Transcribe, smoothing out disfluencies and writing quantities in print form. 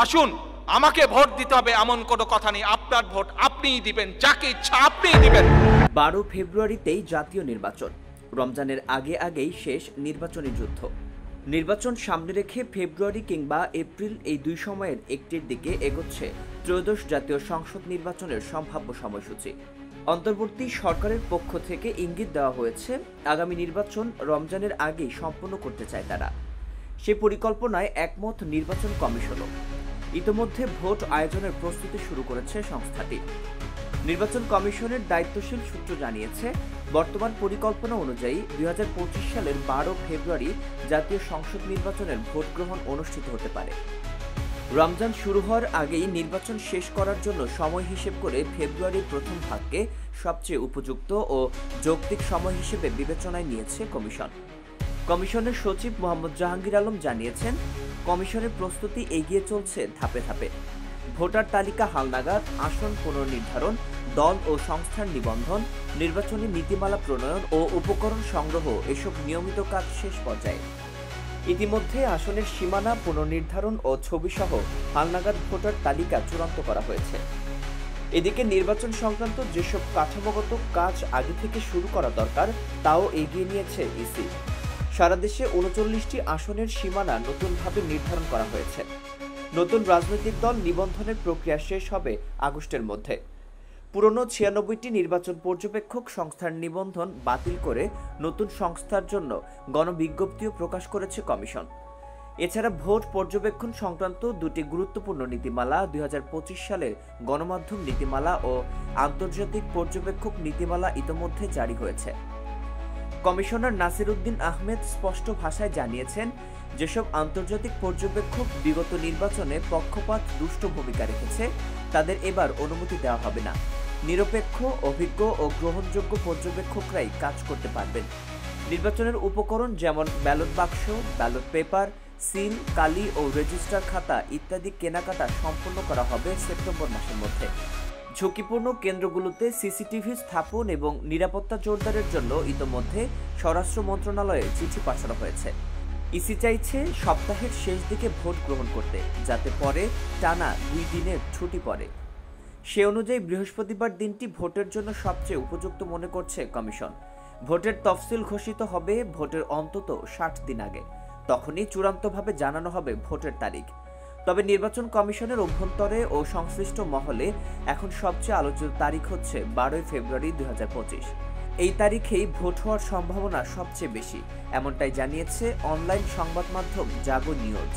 আসুন, আমাকে ভোট দিতে হবে এমন কোনো কথা নেই। আপনার ভোট আপনিই দিবেন, যাকে ইচ্ছা আপনিই দিবেন। 12 ফেব্রুয়ারিতেই জাতীয় নির্বাচন, রমজানের আগেই শেষ নির্বাচনী যুদ্ধ। নির্বাচন সামনে রেখে ফেব্রুয়ারি কিংবা এপ্রিল এই দুই সময়ের একটির দিকে এগোচ্ছে ত্রয়োদশ জাতীয় সংসদ নির্বাচনের সম্ভাব্য সময়সূচি। অন্তর্বর্তী সরকারের পক্ষ থেকে ইঙ্গিত দেওয়া হয়েছে আগামী নির্বাচন রমজানের আগেই সম্পন্ন করতে চায় তারা। সে পরিকল্পনায় একমত নির্বাচন কমিশনও। ইতোমধ্যে ভোট আয়োজনের প্রস্তুতি শুরু করেছে সংস্থাটি। নির্বাচন কমিশনের দায়িত্বশীল সূত্র জানিয়েছে, বর্তমান পরিকল্পনা অনুযায়ী 2025 সালের 12 ফেব্রুয়ারি জাতীয় সংসদ নির্বাচনের ভোট গ্রহণ অনুষ্ঠিত হতে পারে। রমজান শুরু হওয়ার আগেই নির্বাচন শেষ করার জন্য সময় হিসেব করে ফেব্রুয়ারির প্রথম ভাগকে সবচেয়ে উপযুক্ত ও যৌক্তিক সময় হিসেবে বিবেচনায় নিয়েছে কমিশন। কমিশনের সচিব মোহাম্মদ জাহাঙ্গীর আলম জানিয়েছেন, কমিশনের প্রস্তুতি এগিয়ে চলছে ধাপে ধাপে। ভোটার তালিকা হালনাগাদ, আসন পুনর্নির্ধারণ, দল ও সংস্থার নিবন্ধন, নির্বাচনী নীতিমালা প্রণয়ন ও উপকরণ সংগ্রহ এসব নিয়মিত কাজ শেষ পর্যায়ে। ইতিমধ্যে আসনের সীমানা পুনর্নির্ধারণ ও ছবিসহ হালনাগাদ ভোটার তালিকা চূড়ান্ত করা হয়েছে। এদিকে নির্বাচন সংক্রান্ত যেসব কাঠামোগত কাজ আগে থেকে শুরু করা দরকার তাও এগিয়ে নিয়েছে ইসি। সারা দেশে 39টি আসনের সীমানা নতুনভাবে নির্ধারণ করা হয়েছে। নতুন রাজনৈতিক দল নিবন্ধনের প্রক্রিয়া শেষ হবে আগস্টের মধ্যে। পুরনো 96টি নির্বাচন পর্যবেক্ষক সংস্থার নিবন্ধন বাতিল করে নতুন সংস্থার জন্য গণবিজ্ঞপ্তিও প্রকাশ করেছে কমিশন। এছাড়া ভোট পর্যবেক্ষণ সংক্রান্ত দুটি গুরুত্বপূর্ণ নীতিমালা 2025 সালের গণমাধ্যম নীতিমালা ও আন্তর্জাতিক পর্যবেক্ষক নীতিমালা ইতোমধ্যে জারি হয়েছে। কমিশনার নাসির উদ্দিন আহমেদ স্পষ্ট ভাষায় জানিয়েছেন, যেসব আন্তর্জাতিক পর্যবেক্ষক বিগত নির্বাচনে পক্ষপাত দুষ্ট ভূমিকা রেখেছে তাদের এবার অনুমতি দেওয়া হবে না। নিরপেক্ষ, অভিজ্ঞ ও গ্রহণযোগ্য পর্যবেক্ষকরাই কাজ করতে পারবেন। নির্বাচনের উপকরণ যেমন ব্যালট বাক্স, ব্যালট পেপার, সিল, কালি ও রেজিস্টার খাতা ইত্যাদি কেনাকাটা সম্পন্ন করা হবে সেপ্টেম্বর মাসের মধ্যে। ঝুঁকিপূর্ণ কেন্দ্রগুলোতে সিসিটিভি স্থাপন এবং নিরাপত্তা জোরদারের জন্য ইতোমধ্যে স্বরাষ্ট্র মন্ত্রণালয়ে চিঠি পাঠানো হয়েছে। ইসি চাইছে সপ্তাহের শেষ দিকে ভোট গ্রহণ করতে, যাতে পরে টানা 2 দিনের ছুটি পড়ে। সে অনুযায়ী বৃহস্পতিবার দিনটি ভোটের জন্য সবচেয়ে উপযুক্ত মনে করছে কমিশন। ভোটের তফসিল ঘোষিত হবে ভোটের অন্তত 60 দিন আগে। তখনই চূড়ান্তভাবে জানানো হবে ভোটের তারিখ। তবে নির্বাচন কমিশনের অভ্যন্তরে ও সংশ্লিষ্ট মহলে এখন সবচেয়ে আলোচিত তারিখ হচ্ছে 12 ফেব্রুয়ারি 2025। এই তারিখেই ভোট হওয়ার সম্ভাবনা সবচেয়ে বেশি, এমনটাই জানিয়েছে অনলাইন সংবাদ মাধ্যম জাগো নিউজ।